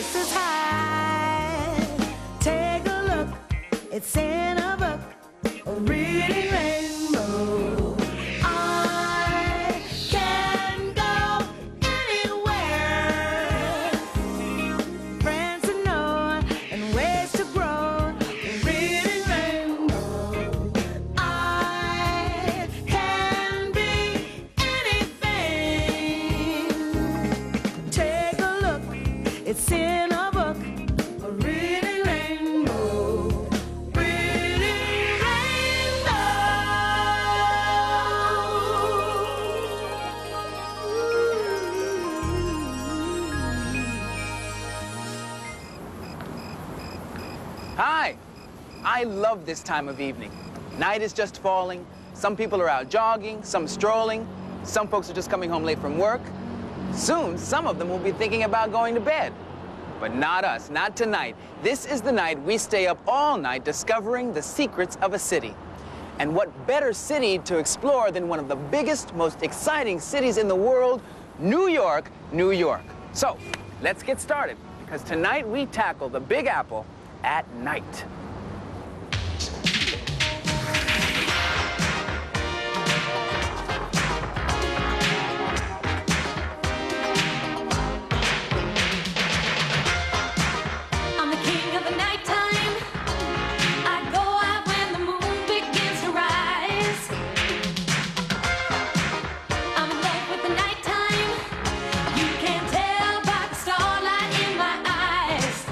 places high. Take a look, it's in a book, a reading rainbow. I can go anywhere. Friends to know and ways to grow, a reading rainbow. I can be anything. Take a look, it's in a book, a reading rainbow. Reading rainbow. Hi! I love this time of evening. Night is just falling. Some people are out jogging, some strolling. Some folks are just coming home late from work. Soon, some of them will be thinking about going to bed. But not us, not tonight. This is the night we stay up all night discovering the secrets of a city. And what better city to explore than one of the biggest, most exciting cities in the world, New York, New York. So, let's get started, because tonight we tackle the Big Apple at night. I'm the king of the nighttime. I go out when the moon begins to rise. I'm in love with the nighttime. You can tell by the starlight in my eyes.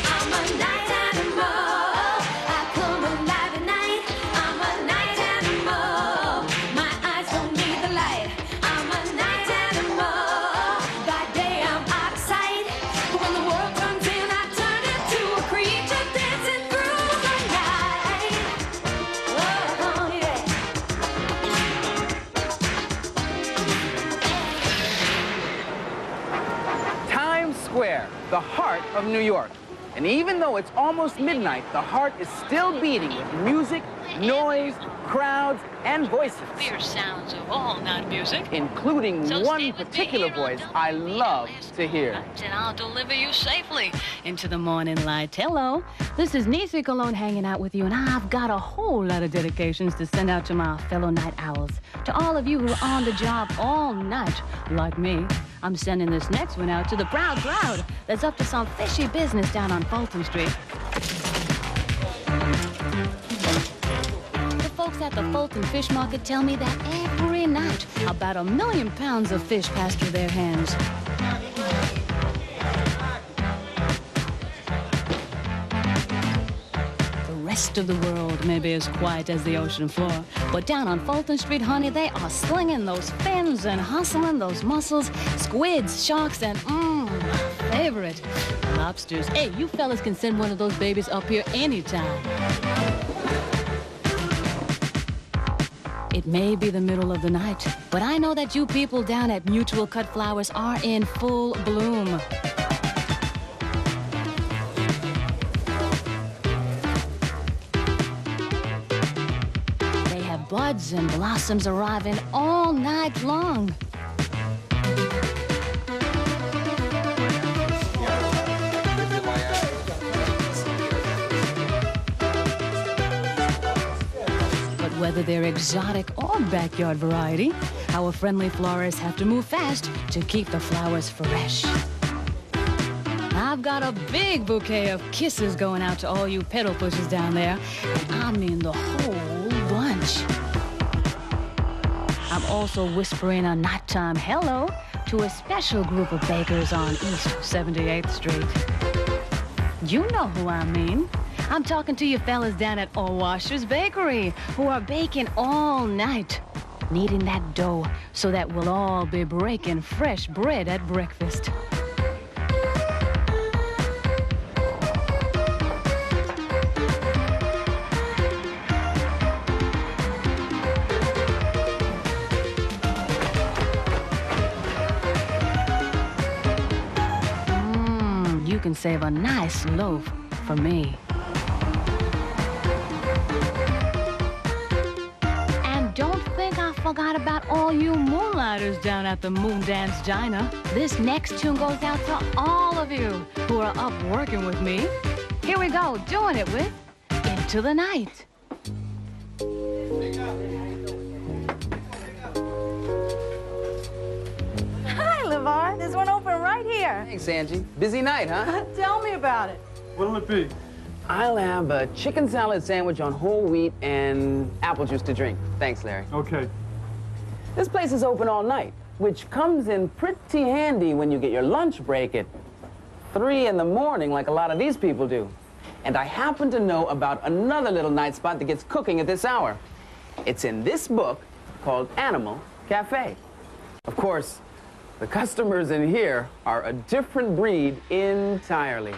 I'm a night animal. I come alive at night. I'm a night animal. My eyes don't need the light. I'm a night animal. By day I'm out of sight. But when the world comes in, I turn into a creature dancing through the night. Oh, yeah. Times Square, the heart of New York. And even though it's almost midnight, the heart is still beating with music, noise, crowds, and voices, Clear sounds of all night music. including So one stay with me particular here on voice I love to hear. And I'll deliver you safely Into the morning light. Hello, this is Nisi Cologne hanging out with you, and I've got a whole lot of dedications to send out to my fellow night owls. To all of you who are on the job all night, like me, I'm sending this next one out to the proud crowd that's up to some fishy business down on Fulton Street. The folks at the Fulton Fish Market tell me that every night about 1 million pounds of fish pass through their hands. The rest of the world may be as quiet as the ocean floor, but down on Fulton Street, honey, they are slinging those fins and hustling those mussels, squids, sharks, and favorite, lobsters. Hey, you fellas can send one of those babies up here anytime. It may be the middle of the night, but I know that you people down at Mutual Cut Flowers are in full bloom. They have buds and blossoms arriving all night long. But whether they're exotic or backyard variety, our friendly florists have to move fast to keep the flowers fresh. I've got a big bouquet of kisses going out to all you petal pushers down there, and I mean the whole bunch. I'm also whispering a nighttime hello to a special group of bakers on East 78th Street. You know who I mean. I'm talking to you fellas down at Washer's Bakery, who are baking all night, kneading that dough so that we'll all be breaking fresh bread at breakfast. You can save a nice loaf for me. And don't think I forgot about all you moonlighters down at the Moon Dance Diner. This next tune goes out to all of you who who are up working with me. Here we go, doing it with Into the Night. Hi, LeVar. There's one open right here. Thanks, Angie. Busy night, huh? Tell me about it. What'll it be? I'll have a chicken salad sandwich on whole wheat and apple juice to drink. Thanks, Larry. Okay. This place is open all night, which comes in pretty handy when you get your lunch break at 3 in the morning, like a lot of these people do. And I happen to know about another little night spot that gets cooking at this hour. It's in this book called Animal Cafe. Of course, the customers in here are a different breed entirely.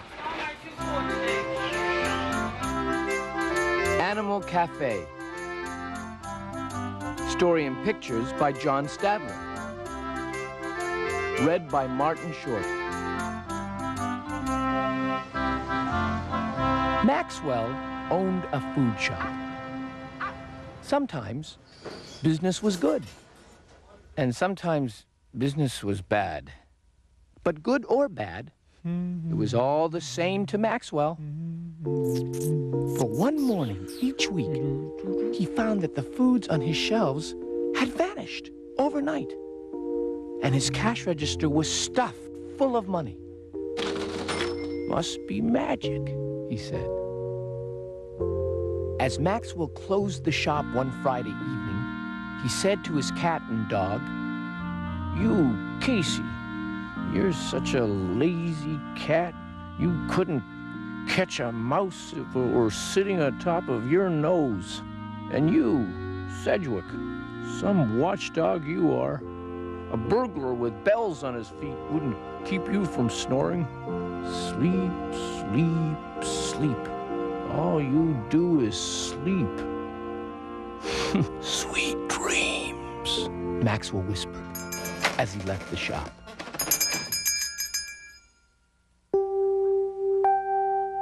Animal Cafe. Story and pictures by John Stadler. Read by Martin Short. Maxwell owned a food shop. Sometimes business was good, and sometimes business was bad. But good or bad, it was all the same to Maxwell. For one morning each week, he found that the foods on his shelves had vanished overnight, and his cash register was stuffed full of money. Must be magic, he said. As Maxwell closed the shop one Friday evening, he said to his cat and dog, "You, Casey, you're such a lazy cat. You couldn't catch a mouse if it were sitting atop of your nose. And you, Sedgwick, some watchdog you are. A burglar with bells on his feet wouldn't keep you from snoring. Sleep, sleep, sleep. All you do is sleep." "Sweet dreams," Maxwell whispered as he left the shop.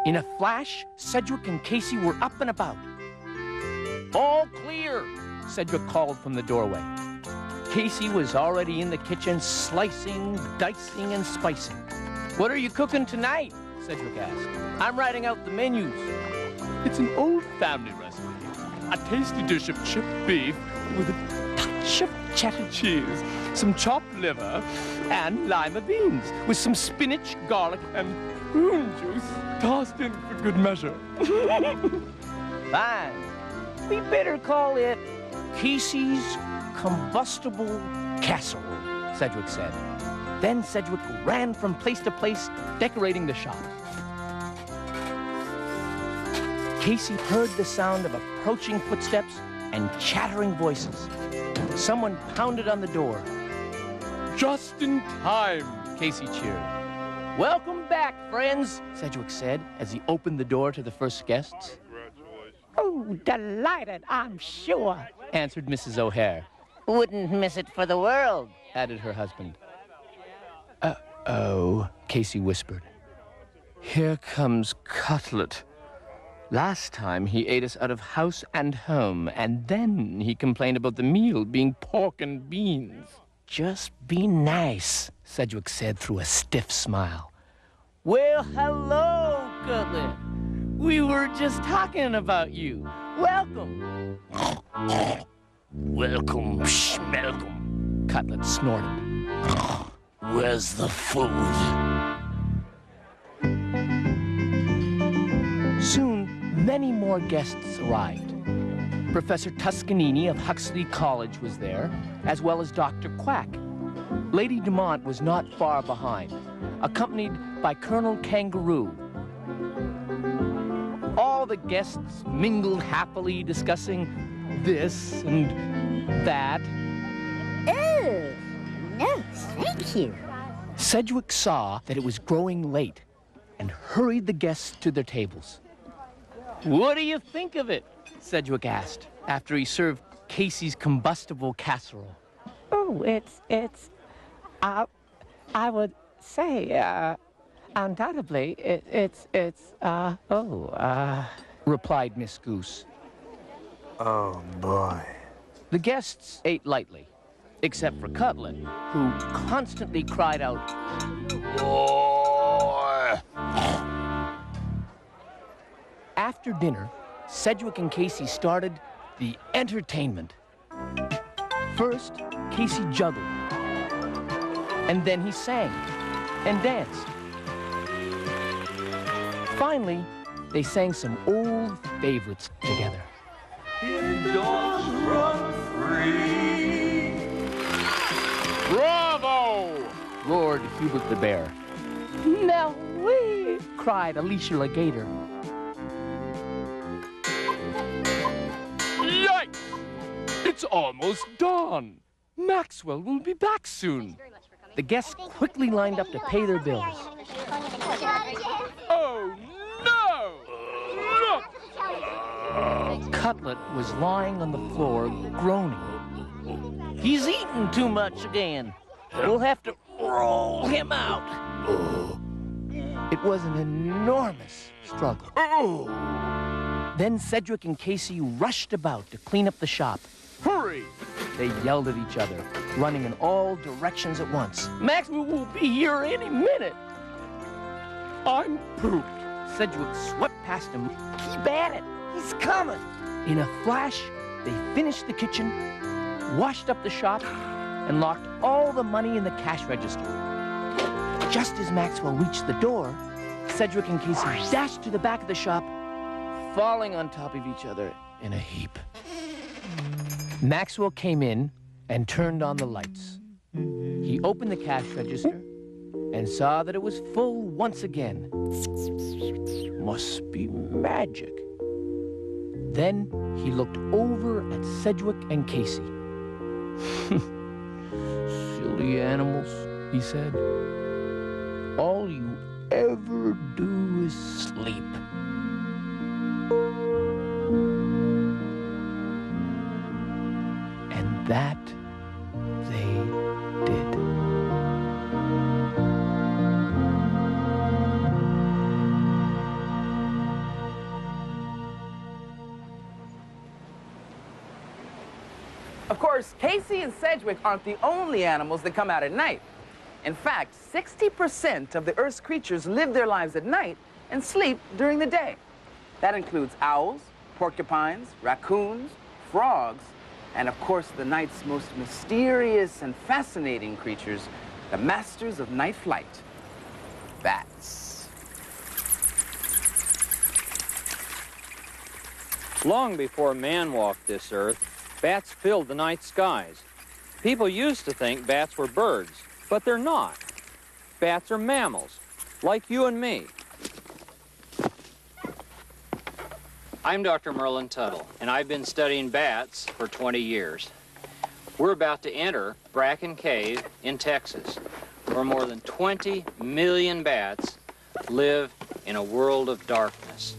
In a flash, Sedgwick and Casey were up and about. "All clear," Sedgwick called from the doorway. Casey was already in the kitchen, slicing, dicing, and spicing. "What are you cooking tonight?" Sedgwick asked. "I'm writing out the menus." "It's an old family recipe. A tasty dish of chipped beef with a touch of cheddar cheese, some chopped liver, and lima beans, with some spinach, garlic, and prune juice tossed in for good measure." "Fine. We better call it Casey's Combustible Casserole," Sedgwick said. Then Sedgwick ran from place to place, decorating the shop. Casey heard the sound of approaching footsteps and chattering voices. Someone pounded on the door. "Just in time," Casey cheered. "Welcome back, friends," Sedgwick said as he opened the door to the first guests. "Oh, delighted, I'm sure," answered Mrs. O'Hare. "Wouldn't miss it for the world," added her husband. "Uh-oh," Casey whispered. "Here comes Cutlet. Last time he ate us out of house and home, and then he complained about the meal being pork and beans." "Just be nice," Sedgwick said through a stiff smile. "Well, hello, Cutlet. We were just talking about you. Welcome." "Welcome, schmelcome," Cutlet snorted. "Where's the food?" Soon, many more guests arrived. Professor Tuscanini of Huxley College was there, as well as Dr. Quack. Lady Dumont was not far behind, accompanied by Colonel Kangaroo. All the guests mingled happily, discussing this and that. Oh, no, thank you. Sedgwick saw that it was growing late and hurried the guests to their tables. "What do you think of it?" Sedgwick asked after he served Casey's Combustible Casserole. "Oh, I would say, undoubtedly, replied Miss Goose. Oh, boy. The guests ate lightly, except for Cutlet, who constantly cried out, "More! After dinner, Sedgwick and Casey started the entertainment. First, Casey juggled. And then he sang and danced. Finally, they sang some old favorites together. Bravo! Roared Hubert the bear. Now we. Cried Alicia the gator. Yikes! It's almost dawn. Maxwell will be back soon. The guests quickly lined up to pay their bills. Oh, no! Look! Cutlet was lying on the floor, groaning. He's eaten too much again. We'll have to roll him out. It was an enormous struggle. Then Sedgwick and Casey rushed about to clean up the shop. Hurry! They yelled at each other, running in all directions at once. Maxwell will be here any minute. I'm pooped. Sedgwick swept past him. Keep at it. He's coming. In a flash, they finished the kitchen, washed up the shop, and locked all the money in the cash register. Just as Maxwell reached the door, Sedgwick and Casey dashed to the back of the shop, falling on top of each other in a heap. Maxwell came in and turned on the lights. He opened the cash register and saw that it was full once again. Must be magic. Then he looked over at Sedgwick and Casey. Silly animals, he said. All you ever do is sleep. And that they did. Of course, Casey and Sedgwick aren't the only animals that come out at night. In fact, 60% of the Earth's creatures live their lives at night and sleep during the day. That includes owls, porcupines, raccoons, frogs, and of course the night's most mysterious and fascinating creatures, the masters of night flight, bats. Long before man walked this earth, bats filled the night skies. People used to think bats were birds, but they're not. Bats are mammals, like you and me. I'm Dr. Merlin Tuttle, and I've been studying bats for 20 years. We're about to enter Bracken Cave in Texas, where more than 20 million bats live in a world of darkness.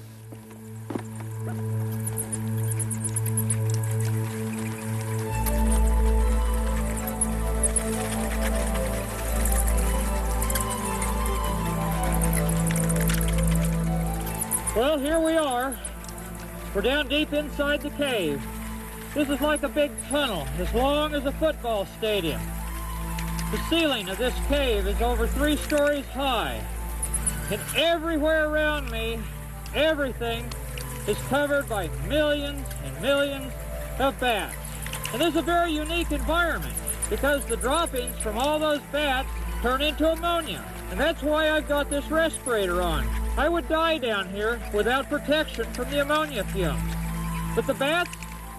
Well, here we are. We're down deep inside the cave. This is like a big tunnel, as long as a football stadium. The ceiling of this cave is over 3 stories high. And everywhere around me, everything is covered by millions and millions of bats. And this is a very unique environment because the droppings from all those bats turn into ammonia. And that's why I've got this respirator on. I would die down here without protection from the ammonia fumes. But the bats,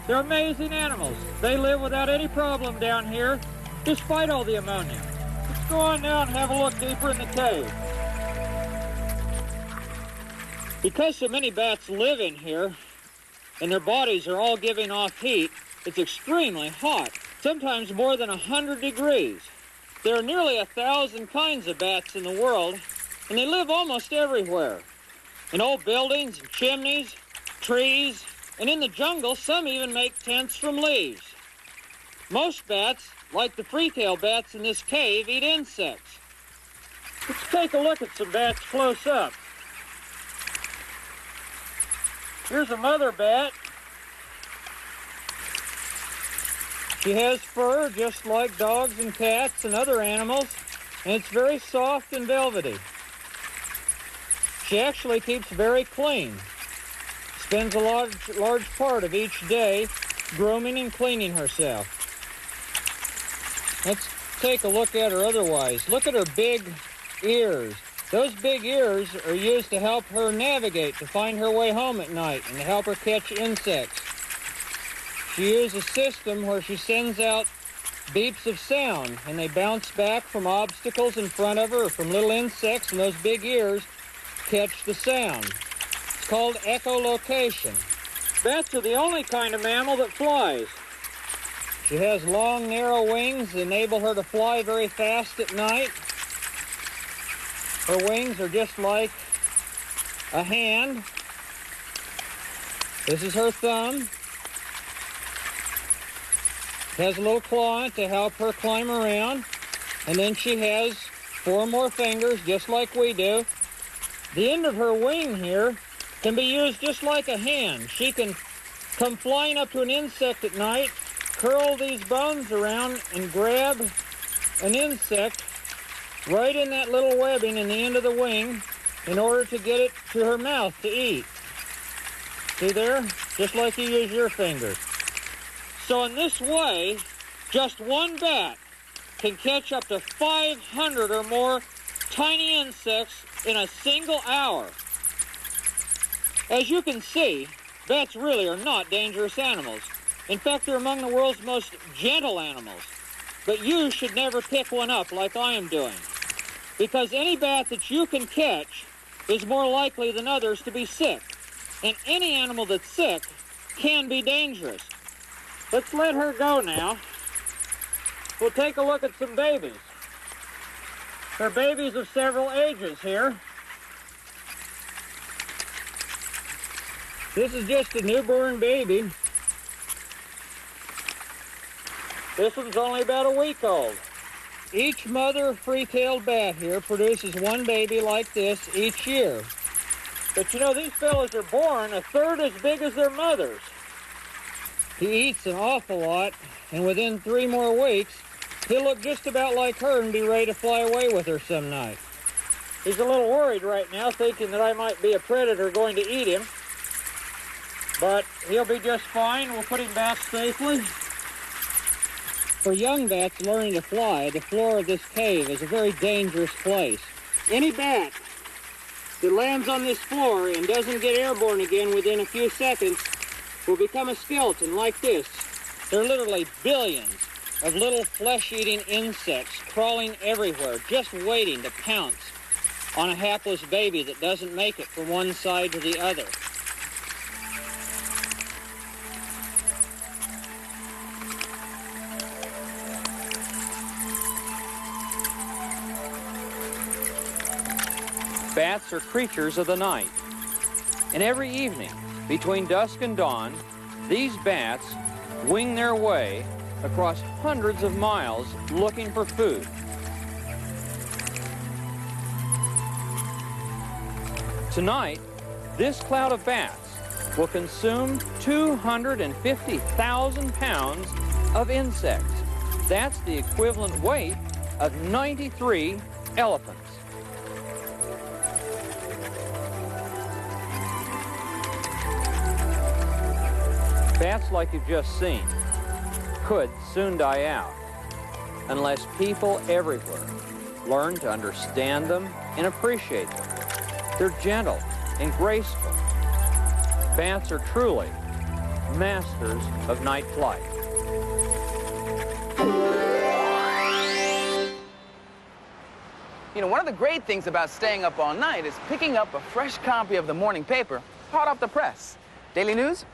they're amazing animals. They live without any problem down here, despite all the ammonia. Let's go on now and have a look deeper in the cave. Because so many bats live in here, and their bodies are all giving off heat, it's extremely hot, sometimes more than 100 degrees. There are nearly 1,000 kinds of bats in the world, and they live almost everywhere. In old buildings, and chimneys, trees, and in the jungle, some even make tents from leaves. Most bats, like the free-tailed bats in this cave, eat insects. Let's take a look at some bats close up. Here's a mother bat. She has fur just like dogs and cats and other animals, and it's very soft and velvety. She actually keeps very clean, spends a large part of each day grooming and cleaning herself. Let's take a look at her otherwise. Look at her big ears. Those big ears are used to help her navigate, to find her way home at night, and to help her catch insects. She uses a system where she sends out beeps of sound, and they bounce back from obstacles in front of her or from little insects, and those big ears catch the sound. It's called echolocation. Bats are the only kind of mammal that flies. She has long, narrow wings that enable her to fly very fast at night. Her wings are just like a hand. This is her thumb. It has a little claw to help her climb around. And then she has 4 more fingers, just like we do. The end of her wing here can be used just like a hand. She can come flying up to an insect at night, curl these bones around, and grab an insect right in that little webbing in the end of the wing in order to get it to her mouth to eat. See there? Just like you use your fingers. So in this way, just one bat can catch up to 500 or more tiny insects in a single hour. As you can see, bats really are not dangerous animals. In fact, they're among the world's most gentle animals. But you should never pick one up like I am doing, because any bat that you can catch is more likely than others to be sick. And any animal that's sick can be dangerous. Let's let her go now. We'll take a look at some babies. There are babies of several ages here. This is just a newborn baby. This one's only about a week old. Each mother free-tailed bat here produces one baby like this each year. But you know, these fellows are born a third as big as their mothers. He eats an awful lot, and within 3 more weeks, he'll look just about like her and be ready to fly away with her some night. He's a little worried right now, thinking that I might be a predator going to eat him. But he'll be just fine. We'll put him back safely. For young bats learning to fly, the floor of this cave is a very dangerous place. Any bat that lands on this floor and doesn't get airborne again within a few seconds will become a skeleton like this. There are literally billions of little flesh-eating insects crawling everywhere, just waiting to pounce on a hapless baby that doesn't make it from one side to the other. Bats are creatures of the night. And every evening, between dusk and dawn, these bats wing their way across hundreds of miles looking for food. Tonight, this cloud of bats will consume 250,000 pounds of insects. That's the equivalent weight of 93 elephants. Bats like you've just seen could soon die out unless people everywhere learn to understand them and appreciate them. They're gentle and graceful. Bats are truly masters of night flight. You know, one of the great things about staying up all night is picking up a fresh copy of the morning paper, hot off the press. Daily News?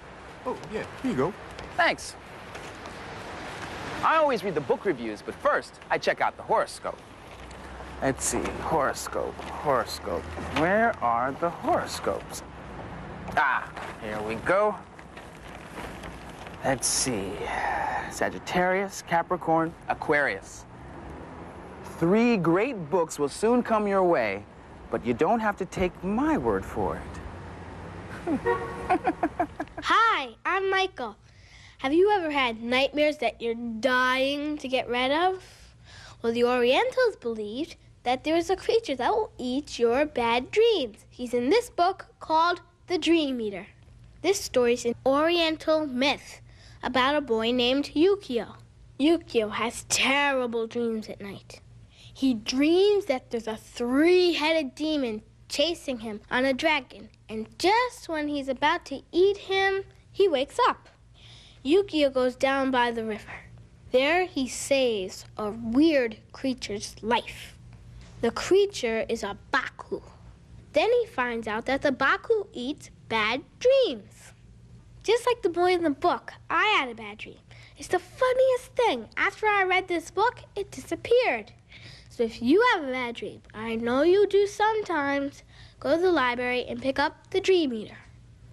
Oh, yeah, here you go. Thanks. I always read the book reviews, but first, I check out the horoscope. Let's see, horoscope. Where are the horoscopes? Ah, here we go. Let's see, Sagittarius, Capricorn, Aquarius. 3 great books will soon come your way, but you don't have to take my word for it. Hi, I'm Michael. Have you ever had nightmares that you're dying to get rid of? Well, the Orientals believed that there's a creature that will eat your bad dreams. He's in this book called The Dream Eater. This story is an Oriental myth about a boy named Yukio. Yukio has terrible dreams at night. He dreams that there's a 3-headed demon chasing him on a dragon, and just when he's about to eat him, he wakes up. Yukio goes down by the river. There he saves a weird creature's life. The creature is a Baku. Then he finds out that the Baku eats bad dreams. Just like the boy in the book, I had a bad dream. It's the funniest thing. After I read this book, it disappeared. So if you have a bad dream, I know you do sometimes, go to the library and pick up the Dream Eater.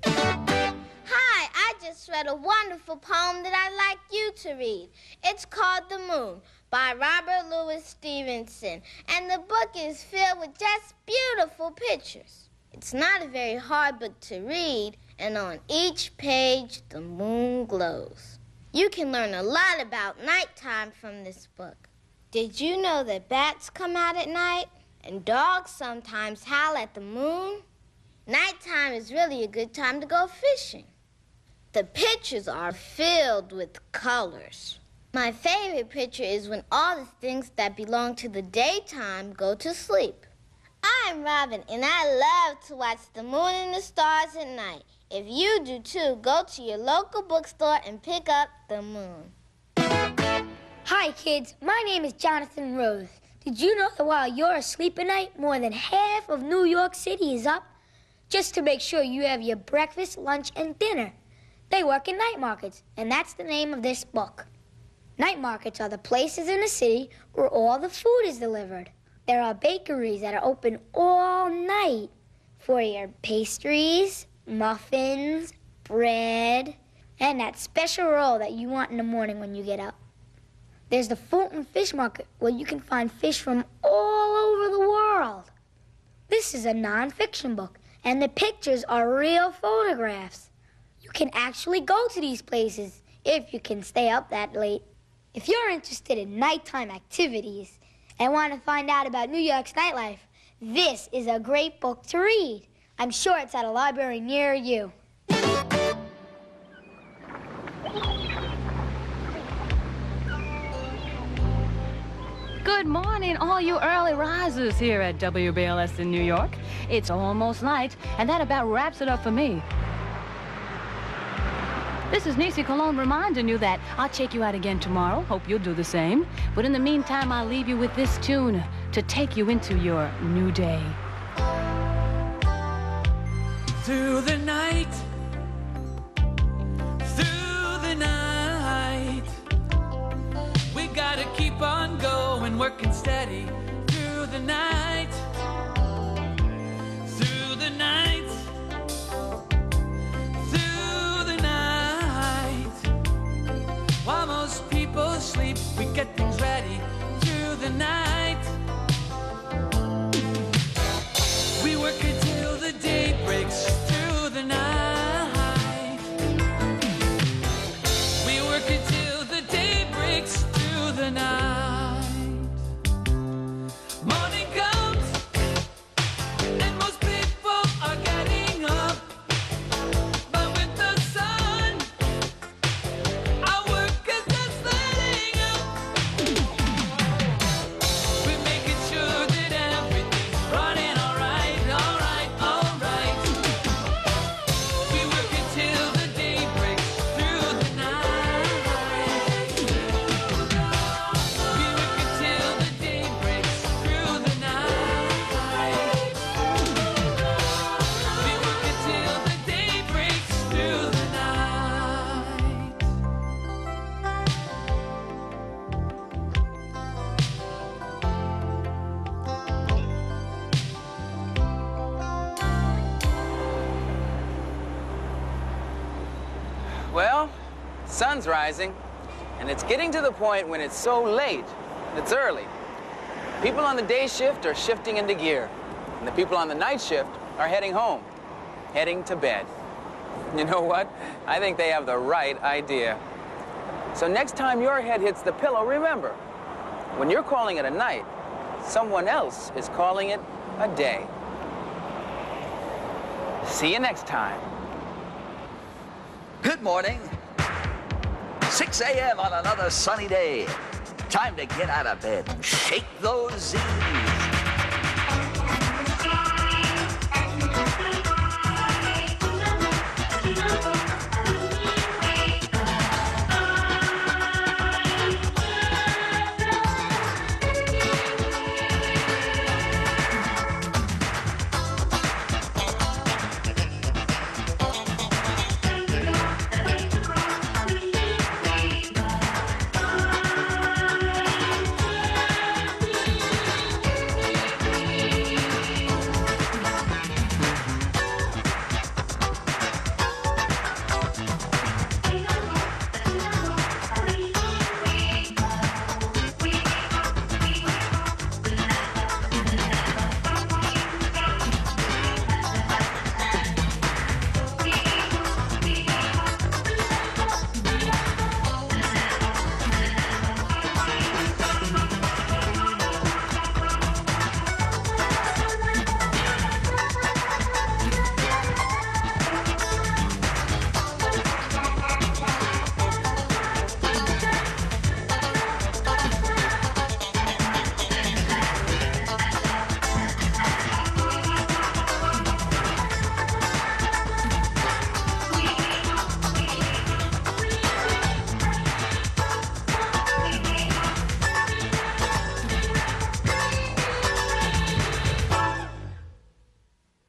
Hi, I just read a wonderful poem that I'd like you to read. It's called The Moon by Robert Louis Stevenson, and the book is filled with just beautiful pictures. It's not a very hard book to read, and on each page, the moon glows. You can learn a lot about nighttime from this book. Did you know that bats come out at night, and dogs sometimes howl at the moon? Nighttime is really a good time to go fishing. The pictures are filled with colors. My favorite picture is when all the things that belong to the daytime go to sleep. I'm Robin, and I love to watch the moon and the stars at night. If you do too, go to your local bookstore and pick up The Moon. Hi, kids. My name is Jonathan Rose. Did you know that while you're asleep at night, more than half of New York City is up? Just to make sure you have your breakfast, lunch, and dinner. They work in night markets, and that's the name of this book. Night markets are the places in the city where all the food is delivered. There are bakeries that are open all night for your pastries, muffins, bread, and that special roll that you want in the morning when you get up. There's the Fulton Fish Market where you can find fish from all over the world. This is a non-fiction book, and the pictures are real photographs. You can actually go to these places if you can stay up that late. If you're interested in nighttime activities and want to find out about New York's nightlife, this is a great book to read. I'm sure it's at a library near you. Good morning, all you early risers here at WBLS in New York. It's almost night, and that about wraps it up for me. This is Niecy Cologne reminding you that I'll check you out again tomorrow. Hope you'll do the same. But in the meantime, I'll leave you with this tune to take you into your new day. Through the night, we gotta keep on going, working steady. Through the night, while most people sleep, we get things ready. Through the night, we work until the day breaks. Through the night, we work until the day breaks. Through the night, morning comes, and most people are getting up. But with the sun, our work is just letting up. We're making sure that everything's running all right, all right, all right. We work until the day breaks. Through the night, we work until the day breaks. Through the night, we work until the day breaks. Through the night. Well, sun's rising, and it's getting to the point when it's so late, it's early. People on the day shift are shifting into gear, and the people on the night shift are heading home, heading to bed. You know what? I think they have the right idea. So next time your head hits the pillow, remember, when you're calling it a night, someone else is calling it a day. See you next time. Good morning. 6 a.m. on another sunny day. Time to get out of bed and shake those Z's.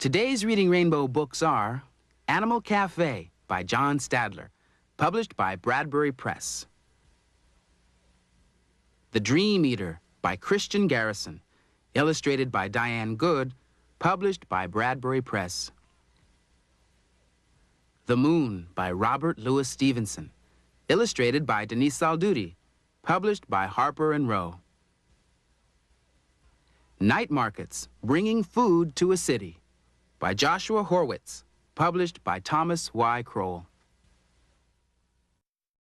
Today's Reading Rainbow books are Animal Cafe by John Stadler, published by Bradbury Press. The Dream Eater by Christian Garrison, illustrated by Diane Good, published by Bradbury Press. The Moon by Robert Louis Stevenson, illustrated by Denise Salduti, published by Harper and Row. Night Markets, Bringing Food to a City by Joshua Horwitz, published by Thomas Y. Kroll.